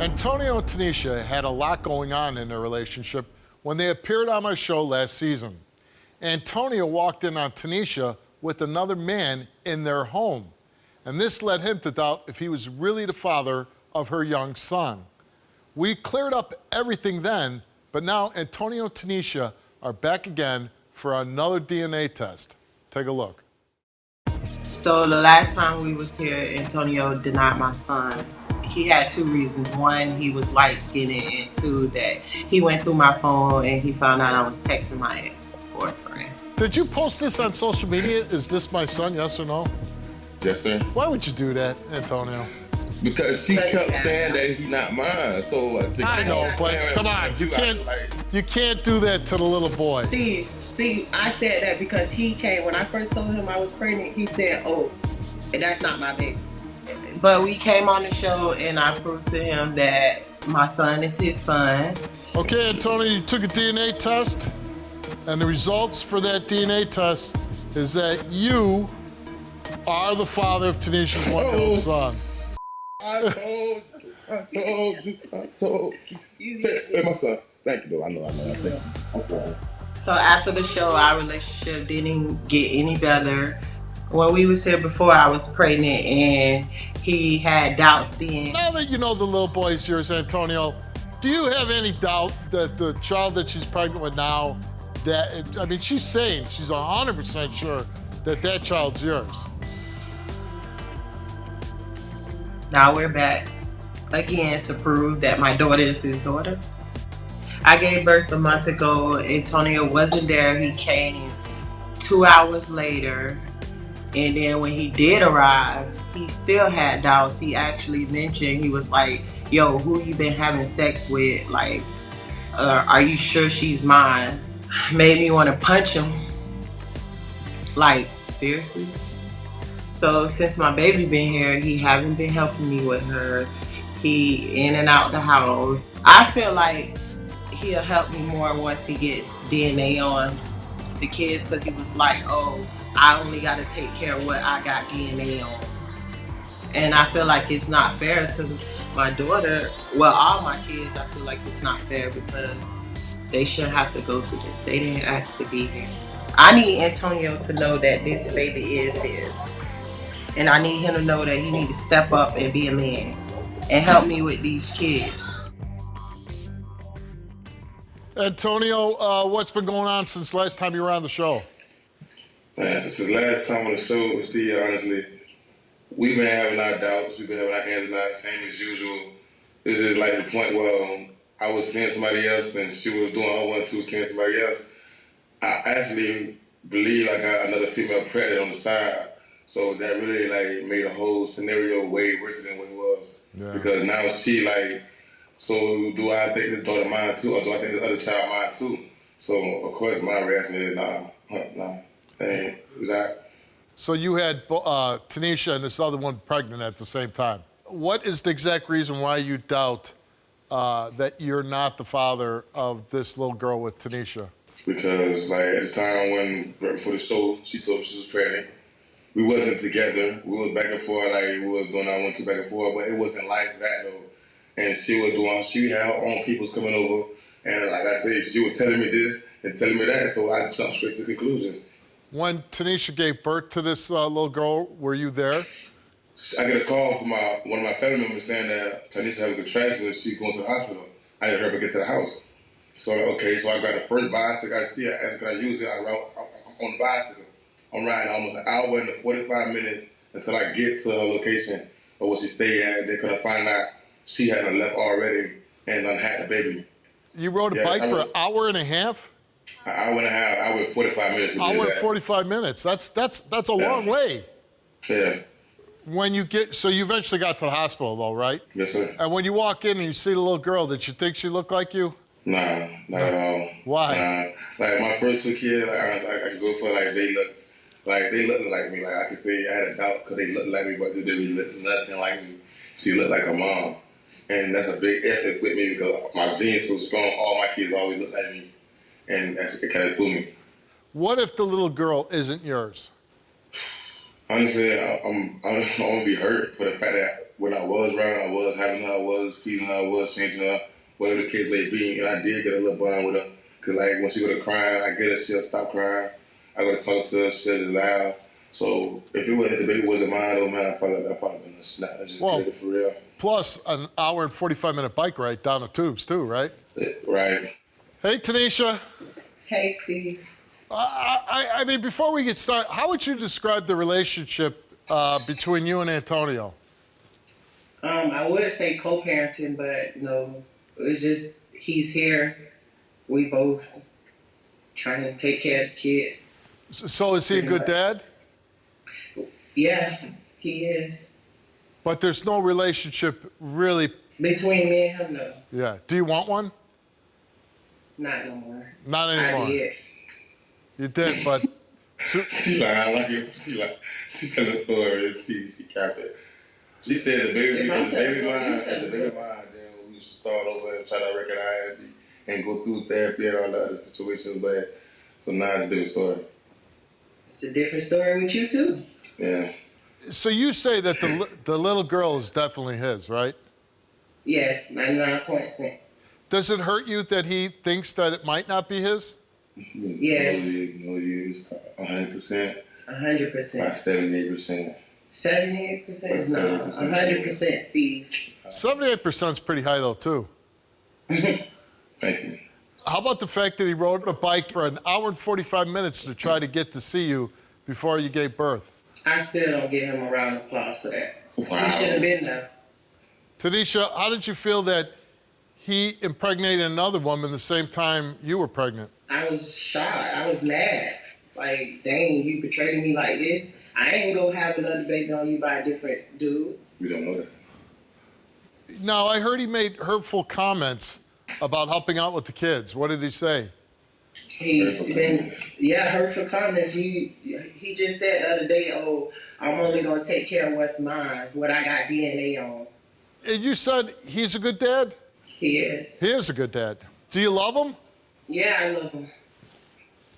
Antonio and Tinesha had a lot going on in their relationship when they appeared on my show last season. Antonio walked in on Tinesha with another man in their home, and this led him to doubt if he was really the father of her young son. We cleared up everything then, but now Antonio and Tinesha are back again for another DNA test. Take a look. So the last time we was here, Antonio denied my son. He had two reasons. One, he was light skinned, and two, that he went through my phone and he found out I was texting my ex-boyfriend. Did you post this on social media? Is this my son, yes or no? Yes, sir. Why would you do that, Antonio? Because she kept saying that he's not mine. So I know, but come on, you can't do that to the little boy. Steve, see, I said that because he came, when I first told him I was pregnant, he said, oh, that's not my baby. But we came on the show and I proved to him that my son is his son. Okay, Antonio, you took a DNA test, and the results for that DNA test is that you are the father of Tanisha's one-year-old son. I told you. Hey, my son. Thank you, though. I know. Thank you. I'm sorry. So after the show, our relationship didn't get any better. When we was here before, I was pregnant and he had doubts then. Now that you know the little boy is yours, Antonio, do you have any doubt that the child that she's pregnant with now, she's saying she's 100% sure that that child's yours? Now we're back again to prove that my daughter is his daughter. I gave birth a month ago. Antonio wasn't there. He came 2 hours later. And then when he did arrive, he still had doubts. He actually mentioned, he was like, yo, who you been having sex with? Like, are you sure she's mine? Made me want to punch him. Like, seriously? So since my baby been here, he haven't been helping me with her. He in and out the house. I feel like he'll help me more once he gets DNA on the kids, because he was like, oh, I only got to take care of what I got DNA on. And I feel like it's not fair to my daughter. Well, all my kids, I feel like it's not fair because they shouldn't have to go through this. They didn't ask to be here. I need Antonio to know that this baby is his. And I need him to know that he needs to step up and be a man and help me with these kids. Antonio, what's been going on since last time you were on the show? Man, this is last time on the show, Steve, honestly. We've been having our doubts. We've been having our hands in our same as usual. It's just like the point where I was seeing somebody else and she was doing her one, two, seeing somebody else. I actually believe I got another female pregnant on the side. So that really like made the whole scenario way worse than what it was. Yeah. Because now she like, so do I think this daughter mine too, or do I think this other child mine too? So of course my reaction is nah. Hey, that. So you had Tinesha and this other one pregnant at the same time. What is the exact reason why you doubt that you're not the father of this little girl with Tinesha? Because like at the time when right before the show, she told me she was pregnant. We wasn't together. We was back and forth, like we was going on 1, 2 back and forth, but it wasn't like that though. And she had her own peoples coming over, and like I said, she was telling me this and telling me that, so I jumped straight to conclusions. When Tinesha gave birth to this little girl, were you there? I get a call from one of my family members saying that Tinesha had a contraction and she's going to the hospital. I didn't her get to the house. So okay, so I grabbed the first bicycle I see. I asked, can I use it? I'm on the bicycle. I'm riding almost an hour and 45 minutes until I get to her location or where she stayed at. They couldn't find out she had left already and had the baby. You rode a bike for an hour and a half? An hour and a half, hour and 45 minutes. Hour and 45 minutes. That's a long way. Yeah. When you so you eventually got to the hospital though, right? Yes, sir. And when you walk in and you see the little girl, did you think she looked like you? Nah, not at all. Why? Nah. Like my first two kids, like, I could go for they looked like me. Like I could say I had a doubt because they looked like me, but they didn't look nothing like me. She looked like her mom, and that's a big effort with me because my genes so strong. All my kids always look like me, and it kind of threw me. What if the little girl isn't yours? Honestly, I'm gonna be hurt for the fact that when I was around, I was having her, I was feeding her, I was changing her, whatever the case may be. And I did get a little bond with her. Because, like, when she go to crying, I get her, she'll stop crying. I go to talk to her, she'll just laugh. So if the baby wasn't mine, oh man, I'd probably been a snap. I just did it for real. Plus an hour and 45-minute bike ride down the tubes too, right? Right. Hey, Tinesha. Hey, Steve. I mean, before we get started, how would you describe the relationship between you and Antonio? I would say co-parenting, but no, it's just he's here. We both trying to take care of the kids. So is he a good dad? Yeah, he is. But there's no relationship really Between me and him, no. Yeah. Do you want one? Not no more. Not anymore. I did. You did, but She like, I like it. She tell a story. She capped it. She said the baby mine, then we should start over and try to recognize and go through therapy and all the other situations. But so now it's a different story. It's a different story with you too. Yeah. so you say that the little girl is definitely his, right? Yes, 99%. Does it hurt you that he thinks that it might not be his? Yes. No, it's 100%. 100%. About 78%. 78%? No, 100%, Steve. 78% is pretty high though too. Thank you. How about the fact that he rode a bike for an hour and 45 minutes to try to get to see you before you gave birth? I still don't give him a round of applause for that. Wow. He should have been there. Tanisha, how did you feel that he impregnated another woman the same time you were pregnant? I was shocked. I was mad. Like, dang, you betrayed me like this. I ain't gonna have another baby on you by a different dude. We don't know that. Now, I heard he made hurtful comments about helping out with the kids. What did he say? Hurtful comments. He just said the other day, oh, I'm only gonna take care of what's mine, what I got DNA on. And you said he's a good dad? He is. He is a good dad. Do you love him? Yeah, I love him.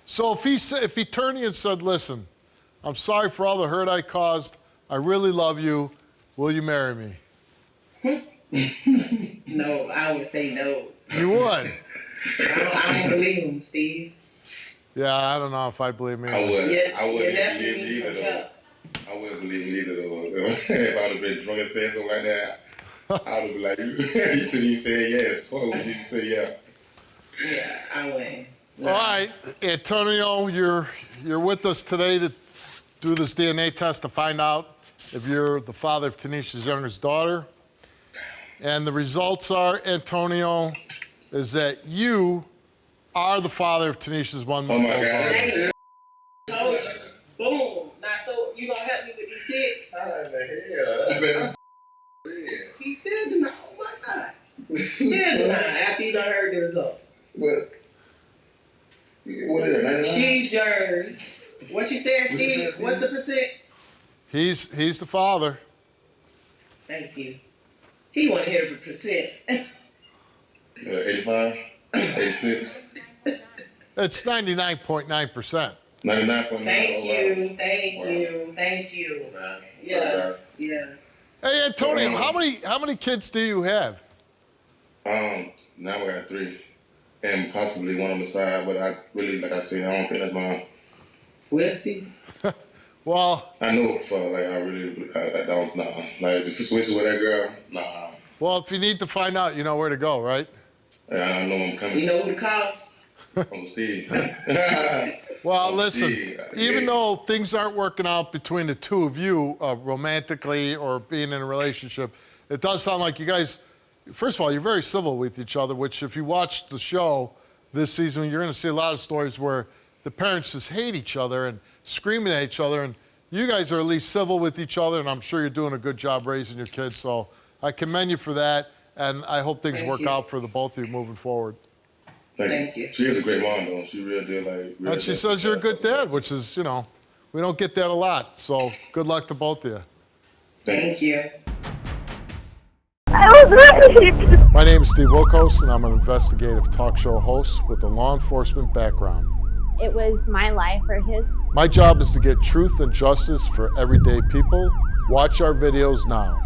So if he turned to you and said, listen, I'm sorry for all the hurt I caused. I really love you. Will you marry me? No, I would say no. You would? I don't believe him, Steve. Yeah, I don't know if I believe me. I wouldn't nephew believe needs him some either, help. though. I wouldn't believe him either, though. If I would have been drunk and said something like that, I would have been like, you shouldn't even say yes. Why would you say yeah? Yeah, I wouldn't. All right, Antonio, you're with us today to do this DNA test to find out if you're the father of Tanisha's youngest daughter. And the results are, Antonio, is that you are the father of Tanisha's 1 month old daughter. Told you. Boom. Now, so you gonna help me with these kids? He still denied. Oh my God. Still denied after you done heard the results. What is it, 99? She's yours. What you said, Steve? What's the percent? He's the father. Thank you. He want to hear the percent. 85? 86? It's 99.9%. 99.9. Thank you. Yeah. Hey, Antonio, how many kids do you have? Now we got 3. And possibly one on the side, but I really, like I said, I don't think that's mine. We'll see. Well, I know for, like, I don't, nah. Like, the situation with that girl, nah. well, if you need to find out, you know where to go, right? I know I'm coming. You know who to call? I'm Steve. Well, listen, Steve. even though things aren't working out between the two of you romantically or being in a relationship, it does sound like you guys, first of all, you're very civil with each other, which if you watch the show this season, you're going to see a lot of stories where the parents just hate each other and screaming at each other, and you guys are at least civil with each other, and I'm sure you're doing a good job raising your kids, so I commend you for that, and I hope things work out for the both of you moving forward. Thank you. She is a great mom, though. She really did, like... Really And she says you're a good dad, which is, you know, we don't get that a lot, so good luck to both of you. Thank you. I was right. My name is Steve Wilkos, and I'm an investigative talk show host with a law enforcement background. It was my life or his. My job is to get truth and justice for everyday people. Watch our videos now.